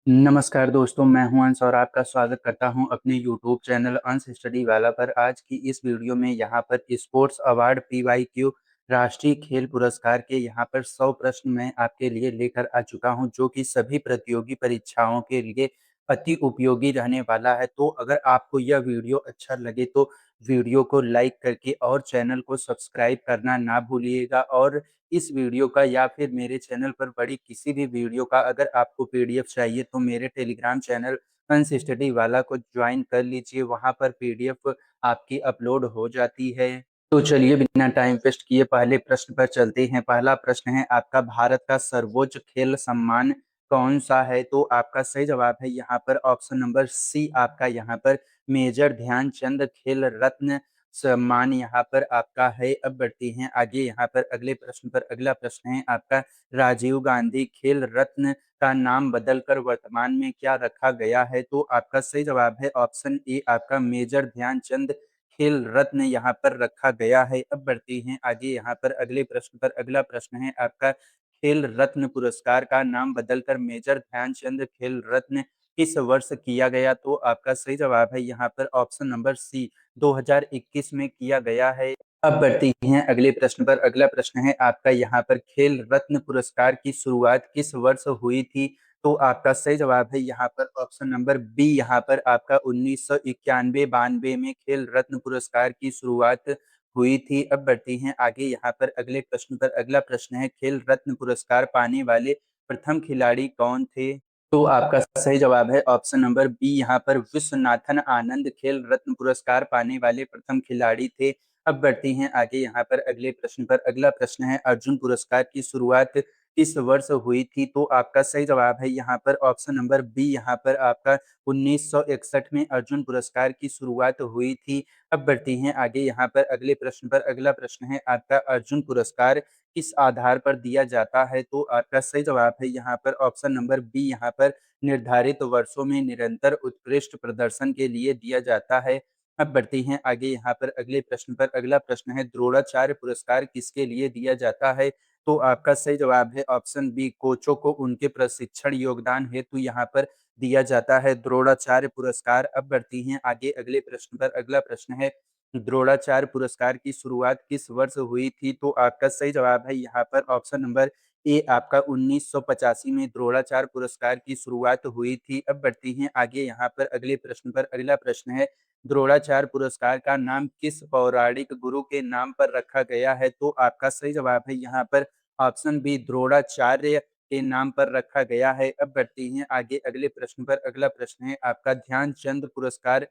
नमस्कार दोस्तों, मैं हूं अंश और आपका स्वागत करता हूं अपने यूट्यूब चैनल अंश स्टडी वाला पर। आज की इस वीडियो में यहां पर स्पोर्ट्स अवार्ड पीवाईक्यू राष्ट्रीय खेल पुरस्कार के यहां पर 100 प्रश्न मैं आपके लिए लेकर आ चुका हूं, जो कि सभी प्रतियोगी परीक्षाओं के लिए अति उपयोगी रहने वाला है। तो अगर आपको यह वीडियो अच्छा लगे तो वीडियो को लाइक करके और चैनल को सब्सक्राइब करना ना भूलिएगा। और इस वीडियो का या फिर मेरे चैनल पर पड़ी किसी भी वीडियो का अगर आपको पीडीएफ चाहिए तो मेरे टेलीग्राम चैनल अंश स्टडी वाला को ज्वाइन कर लीजिए, वहां पर पीडीएफ आपकी अपलोड हो जाती है। तो चलिए बिना टाइम वेस्ट किए पहले प्रश्न पर चलते हैं। पहला प्रश्न है आपका, भारत का सर्वोच्च खेल सम्मान कौन सा है? तो आपका सही जवाब है यहाँ पर ऑप्शन नंबर सी, आपका यहाँ पर मेजर ध्यानचंद खेल रत्न सम्मान यहाँ पर आपका है। अब बढ़ती हैं आगे यहाँ पर अगले प्रश्न पर। अगला प्रश्न है आपका, राजीव गांधी खेल रत्न का नाम बदलकर वर्तमान में क्या रखा गया है? तो आपका सही जवाब है ऑप्शन ए, आपका मेजर ध्यानचंद खेल रत्न यहाँ पर रखा गया है। अब बढ़ती हैं आगे यहाँ पर अगले प्रश्न पर। अगला प्रश्न है आपका, खेल रत्न पुरस्कार का नाम बदलकर मेजर ध्यानचंद खेल रत्न किस वर्ष किया गया? तो आपका सही जवाब है यहाँ पर ऑप्शन नंबर सी, 2021 में किया गया है। अब बढ़ती हैं अगले प्रश्न पर। अगला प्रश्न है आपका यहाँ पर, खेल रत्न पुरस्कार की शुरुआत किस वर्ष हुई थी? तो आपका सही जवाब है यहाँ पर ऑप्शन नंबर बी, यहाँ पर आपका 1991-92 में खेल रत्न पुरस्कार की शुरुआत हुई थी। अब बढ़ती हैं आगे यहाँ पर अगले प्रश्न पर। अगला प्रश्न है, खेल रत्न पुरस्कार पाने वाले प्रथम खिलाड़ी कौन थे? तो आपका सही जवाब है ऑप्शन नंबर बी, यहाँ पर विश्वनाथन आनंद खेल रत्न पुरस्कार पाने वाले प्रथम खिलाड़ी थे। अब बढ़ती हैं आगे यहाँ पर अगले प्रश्न पर। अगला प्रश्न है, अर्जुन पुरस्कार की शुरुआत किस वर्ष हुई थी? तो आपका सही जवाब है यहाँ पर ऑप्शन नंबर बी, यहाँ पर आपका 1961 में अर्जुन पुरस्कार की शुरुआत हुई थी। अब बढ़ती हैं आगे यहाँ पर अगले प्रश्न पर। अगला प्रश्न है आपका, अर्जुन पुरस्कार किस आधार पर दिया जाता है? तो आपका सही जवाब है यहाँ पर ऑप्शन नंबर बी, यहाँ पर निर्धारित वर्षों में निरंतर उत्कृष्ट प्रदर्शन के लिए दिया जाता है। अब बढ़ती हैं आगे यहाँ पर अगले प्रश्न पर। अगला प्रश्न है, द्रोणाचार्य पुरस्कार किसके लिए दिया जाता है? तो आपका सही जवाब है ऑप्शन बी, कोचों को उनके प्रशिक्षण योगदान हेतु यहाँ पर दिया जाता है द्रोणाचार्य पुरस्कार। अब बढ़ती हैं आगे अगले प्रश्न पर। अगला प्रश्न है, द्रोणाचार्य पुरस्कार की शुरुआत किस वर्ष हुई थी? तो आपका सही जवाब है यहाँ पर ऑप्शन नंबर ए, आपका 1985 में द्रोणाचार्य पुरस्कार की शुरुआत हुई थी। अब बढ़ती हैं आगे यहाँ पर अगले प्रश्न पर। अगला प्रश्न है, द्रोणाचार्य पुरस्कार का नाम किस पौराणिक गुरु के नाम पर रखा गया है? तो आपका सही जवाब है यहाँ पर ऑप्शन बी, द्रोणाचार्य के नाम पर रखा गया है। अब बढ़ती हैं आगे अगले प्रश्न पर। अगला प्रश्न है आपका, ध्यानचंद पुरस्कार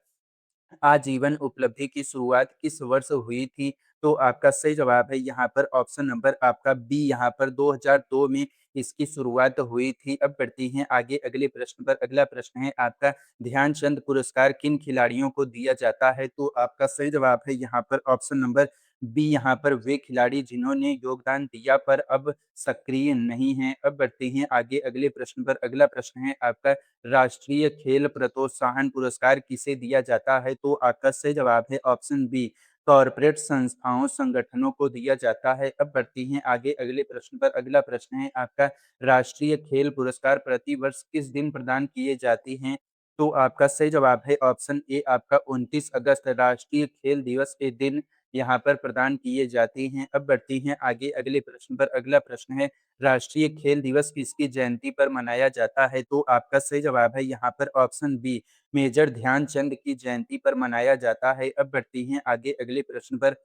आजीवन उपलब्धि की शुरुआत किस वर्ष हुई थी? तो आपका सही जवाब है यहाँ पर ऑप्शन नंबर आपका बी, यहाँ पर 2002 में इसकी शुरुआत हुई थी। अब बढ़ती हैं आगे अगले प्रश्न पर। अगला प्रश्न है आपका, ध्यानचंद पुरस्कार किन खिलाड़ियों को दिया जाता है? तो आपका सही जवाब है यहाँ पर ऑप्शन नंबर बी, यहाँ पर वे खिलाड़ी जिन्होंने योगदान दिया पर अब सक्रिय नहीं है। अब बढ़ते हैं आगे अगले प्रश्न पर। अगला प्रश्न है आपका, राष्ट्रीय खेल प्रोत्साहन पुरस्कार किसे दिया जाता है? तो आपका सही जवाब है ऑप्शन बी, कॉरपोरेट संस्थाओं संगठनों को दिया जाता है। अब बढ़ती हैं आगे अगले प्रश्न पर। अगला प्रश्न है आपका, राष्ट्रीय खेल पुरस्कार प्रति वर्ष किस दिन प्रदान किए जाते हैं? तो आपका सही जवाब है ऑप्शन ए, आपका 29 अगस्त राष्ट्रीय खेल दिवस के दिन यहाँ पर प्रदान किए जाते हैं। अब बढ़ती हैं आगे अगले प्रश्न पर। अगला प्रश्न है, राष्ट्रीय खेल दिवस किसकी जयंती पर मनाया जाता है? तो आपका सही जवाब है यहाँ पर ऑप्शन बी, मेजर ध्यानचंद की जयंती पर मनाया जाता है। अब बढ़ती हैं आगे अगले प्रश्न पर।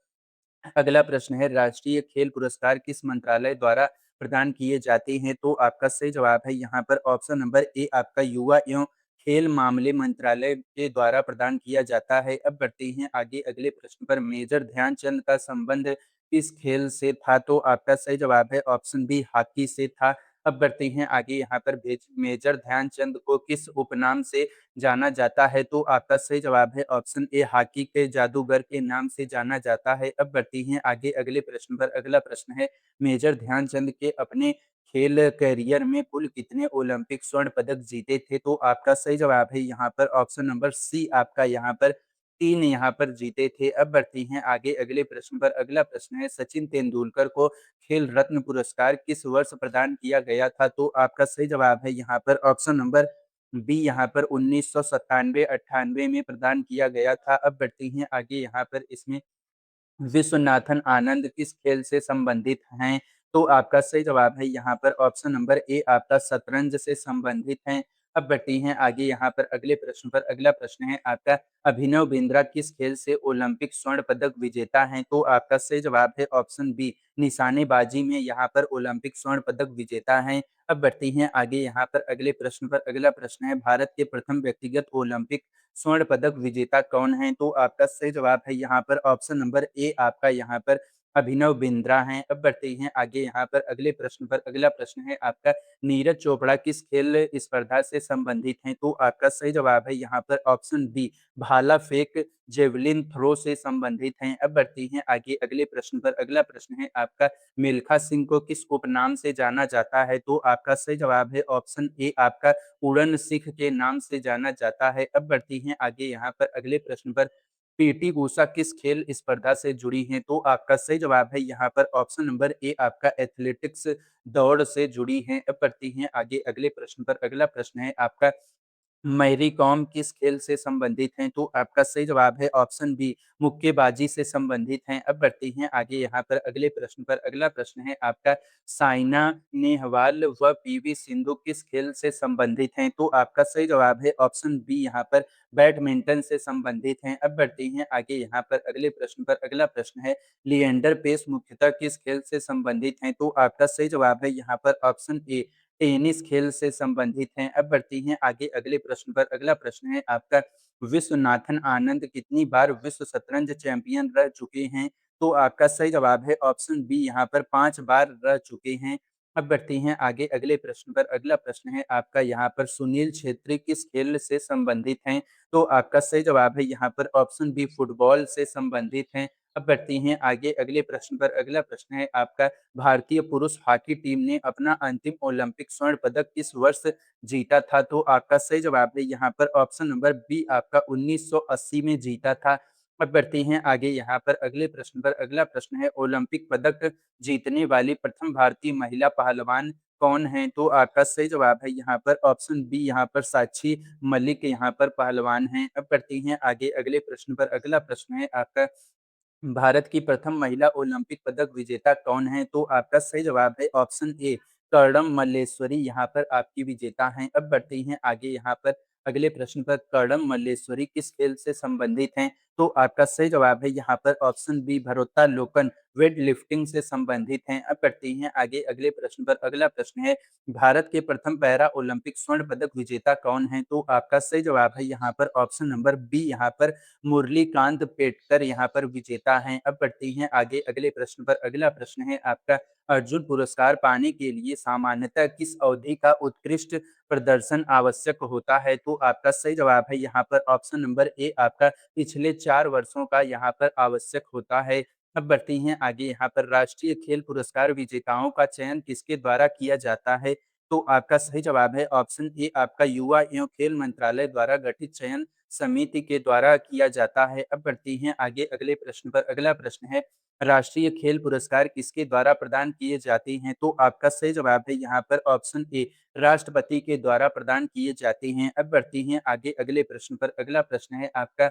अगला प्रश्न है, राष्ट्रीय खेल पुरस्कार किस मंत्रालय द्वारा प्रदान किए जाते हैं? तो आपका सही जवाब है यहाँ पर ऑप्शन नंबर ए, आपका युवा एवं खेल मामले मंत्रालय के द्वारा प्रदान किया जाता है। अब बढ़ते हैं आगे अगले प्रश्न पर। मेजर ध्यानचंद का संबंध किस खेल से था? तो आपका सही जवाब है ऑप्शन बी, हॉकी से था। अब बढ़ते हैं आगे यहाँ पर, मेजर ध्यानचंद को किस उपनाम से जाना जाता है? तो आपका सही जवाब है ऑप्शन ए, हॉकी के जादूगर के नाम से जाना जाता है। अब बढ़ती हैं आगे अगले प्रश्न पर। अगला प्रश्न है, मेजर ध्यानचंद के अपने खेल करियर में कुल कितने ओलंपिक स्वर्ण पदक जीते थे? तो आपका सही जवाब है यहाँ पर ऑप्शन नंबर सी, आपका यहाँ पर 3 यहाँ पर जीते थे। अब बढ़ती हैं आगे अगले प्रश्न पर। अगला प्रश्न है, सचिन तेंदुलकर को खेल रत्न पुरस्कार किस वर्ष प्रदान किया गया था? तो आपका सही जवाब है यहाँ पर ऑप्शन नंबर बी यहाँ पर 1997-98 में प्रदान किया गया था। अब बढ़ते हैं आगे यहाँ पर इसमें विश्वनाथन आनंद किस खेल से संबंधित हैं? तो आपका सही जवाब है यहाँ पर ऑप्शन नंबर ए आपका शतरंज से संबंधित हैं। अब बढ़ते हैं आगे यहाँ पर अगले प्रश्न पर। अगला प्रश्न है आपका अभिनव बिंद्रा किस खेल से ओलंपिक स्वर्ण पदक विजेता हैं? तो आपका सही जवाब है ऑप्शन बी निशानेबाजी में यहाँ पर ओलंपिक स्वर्ण पदक विजेता हैं। अब बढ़ते हैं आगे यहाँ पर अगले प्रश्न पर। अगला प्रश्न है भारत के प्रथम व्यक्तिगत ओलंपिक स्वर्ण पदक विजेता कौन है? तो आपका सही जवाब है यहाँ पर ऑप्शन नंबर ए आपका यहाँ पर अभिनव बिंद्रा हैं। अब बढ़ते हैं आगे यहाँ पर अगले प्रश्न पर। अगला प्रश्न है आपका नीरज चोपड़ा किस खेल स्पर्धा से संबंधित हैं? तो आपका सही जवाब है यहाँ पर ऑप्शन बी भाला फेंक जेवलिन थ्रो से संबंधित हैं। अब बढ़ते हैं आगे अगले प्रश्न पर। अगला प्रश्न है आपका मिल्खा सिंह को किस उपनाम से जाना जाता है? तो आपका सही जवाब है ऑप्शन ए आपका उड़न सिख के नाम से जाना जाता है। अब बढ़ती हैं आगे यहाँ पर अगले प्रश्न पर। पीटी ऊषा किस खेल स्पर्धा से जुड़ी हैं? तो आपका सही जवाब है यहाँ पर ऑप्शन नंबर ए आपका एथलेटिक्स दौड़ से जुड़ी हैं। अब बढ़ती हैं आगे अगले प्रश्न पर। अगला प्रश्न है आपका मैरी कॉम किस खेल से संबंधित हैं? तो आपका सही जवाब है ऑप्शन बी मुक्केबाजी से संबंधित हैं। अब बढ़ते हैं आगे यहाँ पर अगले प्रश्न पर। अगला प्रश्न है आपका साइना नेहवाल व पीवी सिंधु किस खेल से संबंधित हैं? तो आपका सही जवाब है ऑप्शन बी यहाँ पर बैडमिंटन से संबंधित हैं। अब बढ़ते हैं आगे यहाँ पर अगले प्रश्न पर। अगला प्रश्न है लिएंडर पेस मुख्यतः किस खेल से संबंधित हैं? तो आपका सही जवाब है यहाँ पर ऑप्शन ए टेनिस खेल से संबंधित हैं। अब बढ़ती हैं आगे अगले प्रश्न पर। अगला प्रश्न है आपका विश्वनाथन आनंद कितनी बार विश्व शतरंज चैंपियन रह चुके हैं? तो आपका सही जवाब है ऑप्शन बी यहाँ पर 5 बार रह चुके हैं। अब बढ़ती हैं आगे अगले प्रश्न पर। अगला प्रश्न है आपका यहाँ पर सुनील छेत्री किस खेल से संबंधित हैं? तो आपका सही जवाब है यहाँ पर ऑप्शन बी फुटबॉल से संबंधित हैं। अब बढ़ती हैं आगे अगले प्रश्न पर। अगला प्रश्न है आपका भारतीय पुरुष हॉकी टीम ने अपना अंतिम ओलंपिक स्वर्ण पदक किस वर्ष जीता था? तो आपका सही जवाब है यहाँ पर ऑप्शन नंबर बी आपका 1980 में जीता था। अब बढ़ते हैं आगे यहाँ पर अगले प्रश्न पर। अगला प्रश्न है ओलंपिक पदक जीतने वाली प्रथम भारतीय महिला पहलवान कौन है? तो आपका सही जवाब है यहाँ पर ऑप्शन बी यहाँ पर साक्षी मलिक यहाँ पर पहलवान हैं। अब बढ़ते हैं आगे अगले प्रश्न पर। अगला प्रश्न है आपका भारत की प्रथम महिला ओलंपिक पदक विजेता कौन है? तो आपका सही जवाब है ऑप्शन ए कर्णम मल्लेश्वरी यहाँ पर आपकी विजेता हैं। अब बढ़ते हैं आगे यहाँ पर अगले प्रश्न पर। कर्णम मल्लेश्वरी किस खेल से संबंधित हैं? तो आपका सही जवाब है यहाँ पर ऑप्शन बी भरोत्तोलन वेट लिफ्टिंग से संबंधित हैं। अब बढ़ते हैं आगे अगले प्रश्न पर। अगला प्रश्न है भारत के प्रथम पैरा ओलंपिक स्वर्ण पदक विजेता कौन है? तो आपका सही जवाब है यहाँ पर ऑप्शन नंबर बी यहाँ पर मुरलीकांत पेटकर यहाँ पर विजेता हैं। अब बढ़ते हैं आगे अगले प्रश्न पर। अगला प्रश्न है आपका अर्जुन पुरस्कार पाने के लिए सामान्यतः किस अवधि का उत्कृष्ट प्रदर्शन आवश्यक होता है? तो आपका सही जवाब है यहाँ पर ऑप्शन नंबर ए आपका पिछले 4 वर्षों का यहाँ पर आवश्यक होता है। अब बढ़ते हैं आगे यहाँ पर राष्ट्रीय खेल पुरस्कार विजेताओं का चयन किसके द्वारा किया जाता है? तो आपका सही जवाब है ऑप्शन ए आपका युवा एवं खेल मंत्रालय द्वारा गठित चयन समिति के द्वारा किया जाता है। अब बढ़ते हैं आगे अगले प्रश्न पर। अगला प्रश्न है राष्ट्रीय खेल पुरस्कार किसके द्वारा प्रदान किए जाते हैं? तो आपका सही जवाब है यहाँ पर ऑप्शन ए राष्ट्रपति के द्वारा प्रदान किए जाते हैं। अब बढ़ते हैं आगे अगले प्रश्न पर। अगला प्रश्न है आपका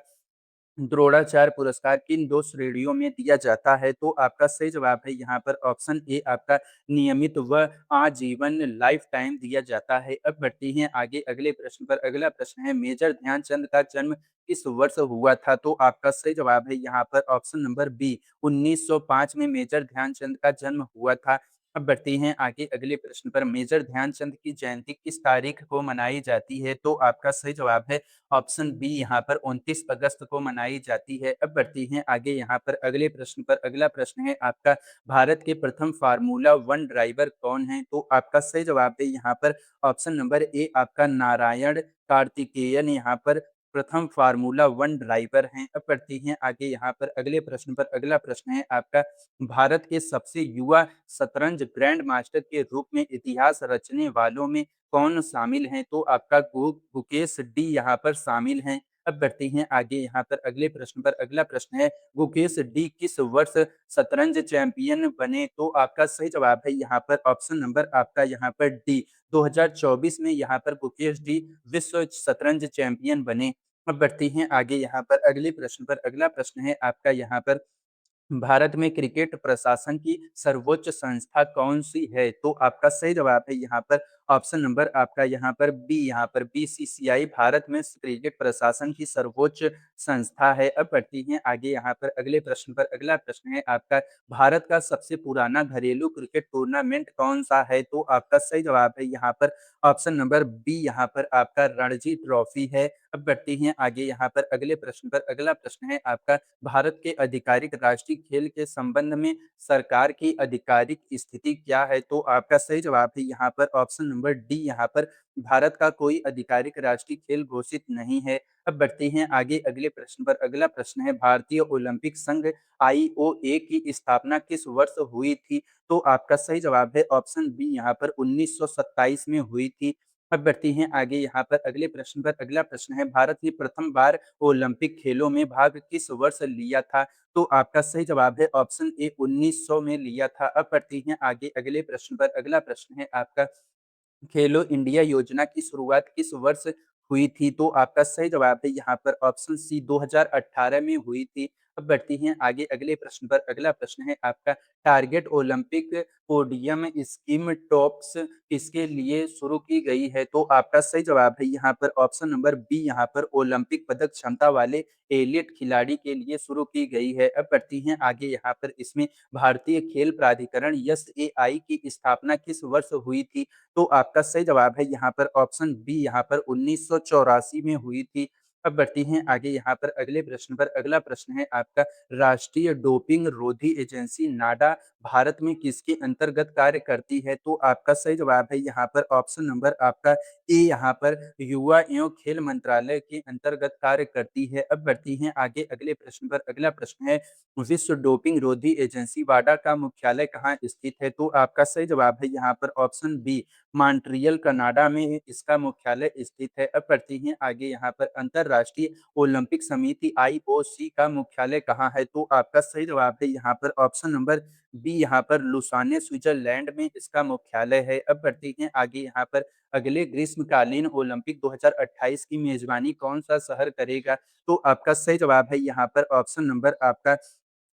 द्रोणाचार्य पुरस्कार किन 2 श्रेणियों में दिया जाता है? तो आपका सही जवाब है यहाँ पर ऑप्शन ए आपका नियमित व आजीवन लाइफ टाइम दिया जाता है। अब बढ़ते हैं आगे अगले प्रश्न पर। अगला प्रश्न है मेजर ध्यानचंद का जन्म किस वर्ष हुआ था? तो आपका सही जवाब है यहाँ पर ऑप्शन नंबर बी 1905 में मेजर ध्यानचंद का जन्म हुआ था। अब बढ़ते हैं आगे अगले प्रश्न पर। मेजर ध्यानचंद की जयंती किस तारीख को मनाई जाती है? तो आपका सही जवाब है ऑप्शन बी यहाँ पर 29 अगस्त को मनाई जाती है। अब बढ़ती हैं आगे यहाँ पर अगले प्रश्न पर। अगला प्रश्न है आपका भारत के प्रथम फार्मूला वन ड्राइवर कौन है? तो आपका सही जवाब है यहाँ पर ऑप्शन नंबर ए आपका नारायण कार्तिकेयन यहाँ पर प्रथम फार्मूला वन ड्राइवर हैं। अब बढ़ती हैं आगे यहाँ पर अगले प्रश्न पर। अगला प्रश्न है आपका भारत के सबसे युवा शतरंज ग्रैंड मास्टर के रूप में इतिहास रचने वालों में कौन शामिल हैं? तो आपका गुकेश डी यहाँ पर शामिल हैं। अब बढ़ते हैं आगे यहाँ पर अगले प्रश्न पर। अगला प्रश्न है, गुकेश डी किस वर्ष शतरंज चैंपियन बने? तो आपका सही जवाब है यहाँ पर ऑप्शन नंबर आपका यहाँ पर डी, 2024 में यहाँ पर गुकेश डी विश्व शतरंज चैंपियन बने। अब बढ़ते हैं आगे यहाँ पर अगले प्रश्न पर। अगला प्रश्न है आपका यहाँ पर, भारत में क्रिकेट प्रशासन की सर्वोच्च संस्था कौन-सी है? तो आपका सही जवाब है यहाँ पर ऑप्शन नंबर आपका यहाँ पर बी, यहाँ पर बीसीसीआई भारत में क्रिकेट प्रशासन की सर्वोच्च संस्था है। अब बढ़ते हैं आगे यहाँ पर अगले प्रश्न पर। अगला प्रश्न है आपका, भारत का सबसे पुराना घरेलू क्रिकेट टूर्नामेंट कौन-सा है? तो आपका सही जवाब है यहाँ पर ऑप्शन नंबर बी, यहाँ पर आपका रणजी ट्रॉफी है। अब बढ़ते हैं आगे यहाँ पर अगले प्रश्न पर। अगला प्रश्न है आपका, भारत के आधिकारिक राष्ट्रीय खेल के संबंध में सरकार की आधिकारिक स्थिति क्या है? तो आपका सही जवाब है यहाँ पर ऑप्शन नंबर डी, यहाँ पर भारत का कोई आधिकारिक राष्ट्रीय खेल घोषित नहीं है। अब बढ़ते हैं आगे अगले प्रश्न पर। अगला प्रश्न है, भारतीय ओलंपिक संघ आईओए की स्थापना किस वर्ष हुई थी? तो आपका सही जवाब है ऑप्शन बी, यहाँ पर 1927 में हुई थी। अब बढ़ते हैं आगे यहाँ पर अगले प्रश्न पर। अगला प्रश्न है, भारत ने प्रथम बार ओलंपिक खेलों में भाग किस वर्ष लिया था? तो आपका सही जवाब है ऑप्शन ए, 1900 में लिया था। अब बढ़ते हैं आगे अगले प्रश्न पर। अगला प्रश्न है आपका, खेलो इंडिया योजना की शुरुआत किस वर्ष हुई थी? तो आपका सही जवाब है यहाँ पर ऑप्शन सी, 2018 में हुई थी। अब बढ़ते हैं आगे अगले प्रश्न पर। अगला प्रश्न है आपका, target Olympic podium scheme tops किसके लिए शुरू की गई है? तो आपका सही जवाब है यहाँ पर ऑप्शन नंबर बी, यहाँ पर ओलंपिक पदक क्षमता वाले एलिट खिलाड़ी के लिए शुरू की गई है। अब बढ़ती हैं आगे यहाँ पर, इसमें भारतीय खेल प्राधिकरण एसएआई की स्थापना किस वर्ष हुई थी? तो आपका सही जवाब है यहाँ पर ऑप्शन बी, यहाँ पर 1984 में हुई थी। अब बढ़ती हैं आगे यहाँ पर अगले प्रश्न पर। अगला प्रश्न है आपका, राष्ट्रीय डोपिंग रोधी एजेंसी नाडा भारत में किसके अंतर्गत कार्य करती है? तो आपका सही जवाब है यहाँ पर ऑप्शन नंबर आपका ए, यहाँ पर युवा एवं खेल मंत्रालय के अंतर्गत कार्य करती है। अब बढ़ती हैं आगे अगले प्रश्न पर। अगला प्रश्न है, विश्व डोपिंग रोधी एजेंसी वाडा का मुख्यालय कहाँ स्थित है? तो आपका सही जवाब है यहाँ पर ऑप्शन बी, मॉन्ट्रियल कनाडा में इसका मुख्यालय स्थित है। अब बढ़ते हैं आगे यहाँ पर, अंतरराष्ट्रीय ओलंपिक समिति आईओसी का मुख्यालय कहाँ है? तो आपका सही जवाब है यहाँ पर ऑप्शन नंबर बी, यहाँ पर लुसाने स्विट्जरलैंड में इसका मुख्यालय है। अब बढ़ते हैं आगे यहाँ पर, अगले ग्रीष्मकालीन ओलंपिक 2028 की मेजबानी कौन सा शहर करेगा? तो आपका सही जवाब है यहाँ पर ऑप्शन नंबर आपका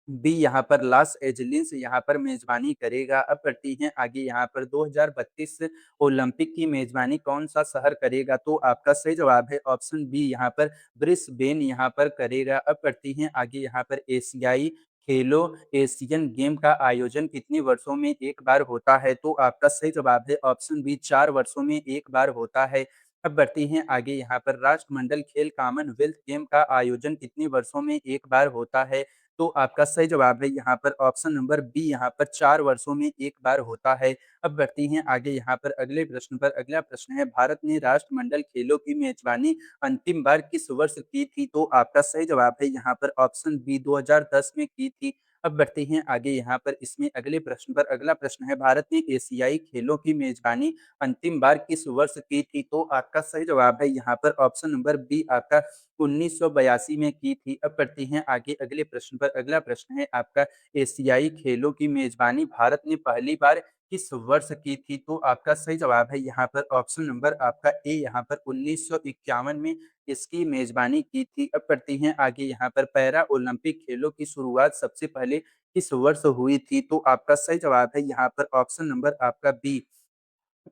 बी, यहाँ पर लॉस एंजलिस यहाँ पर मेजबानी करेगा। अब बढ़ती हैं आगे यहाँ पर, 2032 ओलंपिक की मेजबानी कौन सा शहर करेगा? तो आपका सही जवाब है ऑप्शन बी, यहाँ पर ब्रिस्बेन यहाँ पर करेगा। अब बढ़ती हैं आगे यहाँ पर, एशियाई खेलों एशियन गेम का आयोजन कितने वर्षों में एक बार होता है? तो आपका सही जवाब है ऑप्शन बी, 4 वर्षों में एक बार होता है। अब बढ़ती हैं आगे यहाँ पर, राष्ट्रमंडल खेल कॉमनवेल्थ गेम का आयोजन कितने वर्षों में एक बार होता है? तो आपका सही जवाब है यहाँ पर ऑप्शन नंबर बी, यहाँ पर 4 वर्षों में एक बार होता है। अब बढ़ती हैं आगे यहाँ पर अगले प्रश्न पर। अगला प्रश्न है, भारत ने राष्ट्रमंडल खेलों की मेजबानी अंतिम बार किस वर्ष की थी? तो आपका सही जवाब है यहाँ पर ऑप्शन बी, 2010 में की थी। अब बढ़ते हैं आगे यहाँ पर, इसमें अगले प्रश्न पर। अगला प्रश्न है, भारत ने एशियाई खेलों की मेजबानी अंतिम बार किस वर्ष की थी? तो आपका सही जवाब है यहाँ पर ऑप्शन नंबर बी, आपका 1982 में की थी। अब बढ़ते हैं आगे अगले प्रश्न पर। अगला प्रश्न है आपका, एशियाई खेलों की मेजबानी भारत ने पहली बार किस वर्ष की थी? तो आपका सही जवाब है यहाँ पर ऑप्शन नंबर आपका ए, यहाँ पर 1951 में इसकी मेजबानी की थी। अब बढ़ते हैं आगे यहाँ पर, पैरा ओलंपिक खेलों की शुरुआत सबसे पहले किस वर्ष हुई थी? तो आपका सही जवाब है यहाँ पर ऑप्शन नंबर आपका बी,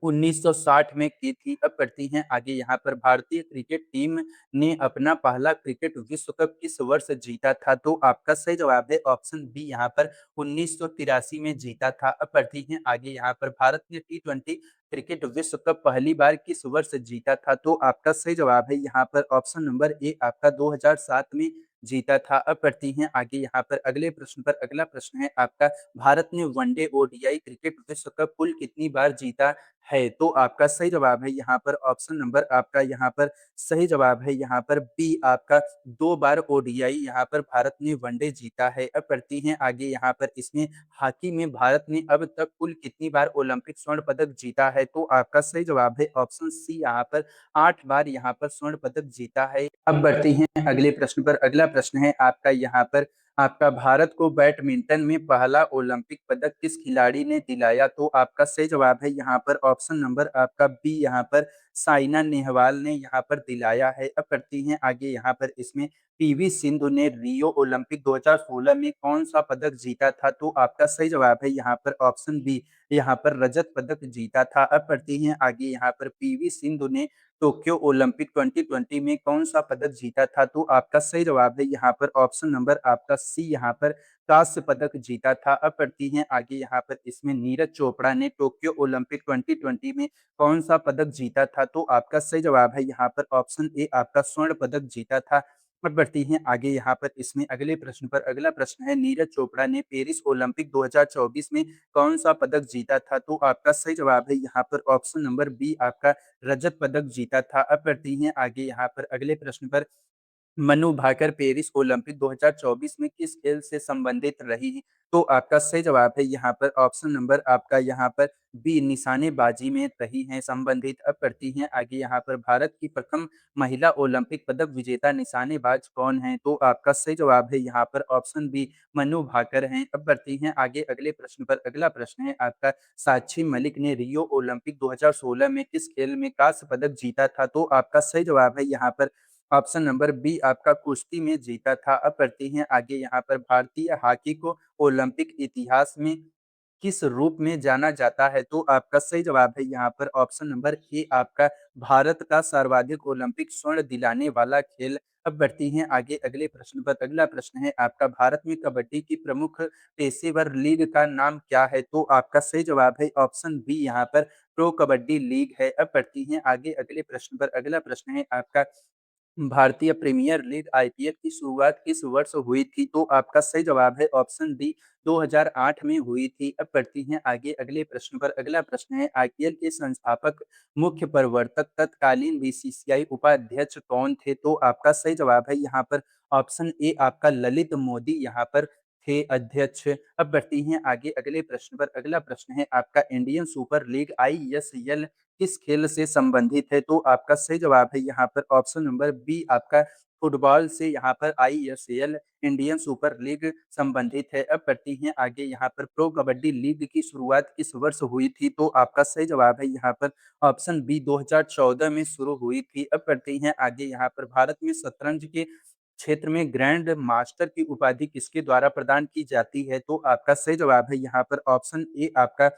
1960 में की थी। अब बढ़ती हैं आगे यहाँ पर, भारतीय क्रिकेट टीम ने अपना पहला क्रिकेट विश्व कप किस वर्ष जीता था? तो आपका सही जवाब है ऑप्शन बी, यहाँ पर 1983 में जीता था। अब बढ़ती हैं आगे यहाँ पर, भारत ने टी20 क्रिकेट विश्व कप पहली बार किस वर्ष जीता था? तो आपका सही जवाब है यहाँ पर ऑप्शन नंबर ए, आपका 2007 में जीता था। अब बढ़ती हैं आगे यहाँ पर अगले प्रश्न पर। अगला प्रश्न है आपका, भारत ने वनडे ओडीआई क्रिकेट विश्व कप कुल कितनी बार जीता है। तो आपका सही जवाब है यहाँ पर ऑप्शन नंबर आपका यहाँ पर सही जवाब है यहाँ पर बी आपका 2 बार ओडीआई यहाँ पर भारत ने वनडे जीता है। अब बढ़ते हैं आगे यहाँ पर इसमें हॉकी में भारत ने अब तक कुल कितनी बार ओलंपिक स्वर्ण पदक जीता है? तो आपका सही जवाब है ऑप्शन सी यहाँ पर 8 बार यहाँ पर स्वर्ण पदक जीता है। अब बढ़ते हैं अगले प्रश्न पर। अगला प्रश्न है आपका यहाँ पर आपका भारत को बैडमिंटन में पहला ओलंपिक पदक किस खिलाड़ी ने दिलाया? तो आपका सही जवाब है यहाँ पर ऑप्शन नंबर आपका बी यहाँ पर साइना नेहवाल ने यहाँ पर दिलाया है। अब करती हैं आगे यहाँ पर इसमें पीवी सिंधु ने रियो ओलंपिक 2016 में कौन सा पदक जीता था? तो आपका सही जवाब है यहाँ पर ऑप्शन बी यहाँ पर रजत पदक जीता था। अब बढ़ती हैं आगे यहाँ पर पीवी सिंधु ने टोक्यो ओलंपिक 2020 में कौन सा पदक जीता था? तो आपका सही जवाब है यहाँ पर ऑप्शन नंबर आपका सी यहाँ पर कांस्य पदक जीता था। अब बढ़ती हैं आगे यहाँ पर इसमें नीरज चोपड़ा ने टोक्यो ओलंपिक 2020 में कौन सा पदक जीता था? तो आपका सही जवाब है यहाँ पर ऑप्शन ए आपका स्वर्ण पदक जीता था। अब बढ़ती हैं आगे यहाँ पर इसमें अगले प्रश्न पर। अगला प्रश्न है नीरज चोपड़ा ने पेरिस ओलंपिक 2024 में कौन सा पदक जीता था? तो आपका सही जवाब है यहाँ पर ऑप्शन नंबर बी आपका रजत पदक जीता था। अब बढ़ती हैं आगे यहाँ पर अगले प्रश्न पर। मनु भाकर पेरिस ओलंपिक 2024 में किस खेल से संबंधित रही? तो आपका सही जवाब है यहाँ पर ऑप्शन नंबर आपका यहाँ पर बी निशानेबाजी में रही हैं संबंधित। अब बढ़ती हैं आगे यहाँ पर भारत की प्रथम महिला ओलंपिक पदक विजेता निशानेबाज कौन है? तो आपका सही जवाब है यहाँ पर ऑप्शन बी मनु भाकर हैं। अब बढ़ती हैं आगे अगले प्रश्न पर। अगला प्रश्न है आपका साक्षी मलिक ने रियो ओलंपिक 2016 में किस खेल में कांस्य पदक जीता था? तो आपका सही जवाब है यहाँ पर ऑप्शन नंबर बी आपका कुश्ती में जीता था। अब बढ़ते हैं आगे यहाँ पर भारतीय हॉकी को ओलंपिक इतिहास में किस रूप में जाना जाता है? तो आपका सही जवाब है यहाँ पर ऑप्शन नंबर ए आपका भारत का सर्वाधिक ओलंपिक स्वर्ण दिलाने वाला खेल। अब बढ़ती हैं आगे अगले प्रश्न पर। अगला प्रश्न है आपका भारत में कबड्डी की प्रमुख पेशेवर लीग का नाम क्या है? तो आपका सही जवाब है ऑप्शन बी यहाँ पर प्रो कबड्डी लीग है। अब बढ़ती हैं आगे अगले प्रश्न पर। अगला प्रश्न है आपका भारतीय प्रीमियर लीग आईपीएल की शुरुआत किस वर्ष हुई थी? तो आपका सही जवाब है ऑप्शन डी 2008 में हुई थी। अब बढ़ती हैं आगे अगले प्रश्न पर। अगला प्रश्न है आईपीएल के संस्थापक मुख्य प्रवर्तक तत्कालीन बीसीसीआई उपाध्यक्ष कौन थे? तो आपका सही जवाब है यहाँ पर ऑप्शन ए आपका ललित मोदी यहाँ पर थे अध्यक्ष। अब बढ़ती हैं आगे अगले प्रश्न पर। अगला प्रश्न है आपका इंडियन सुपर लीग आईएसएल किस खेल से संबंधित है? तो आपका सही जवाब है यहाँ पर ऑप्शन नंबर बी आपका फुटबॉल से यहाँ पर आईएसएल इंडियन सुपर लीग संबंधित है। अब बढ़ती हैं आगे यहाँ पर प्रो कबड्डी लीग की शुरुआत किस वर्ष हुई थी? तो आपका सही जवाब है यहाँ पर ऑप्शन बी 2014 में शुरू हुई थी। अब बढ़ती हैं आगे यहाँ पर भारत में शतरंज के क्षेत्र में ग्रैंड मास्टर की उपाधि किसके द्वारा प्रदान की जाती है? तो आपका सही जवाब है यहाँ पर ऑप्शन ए आपका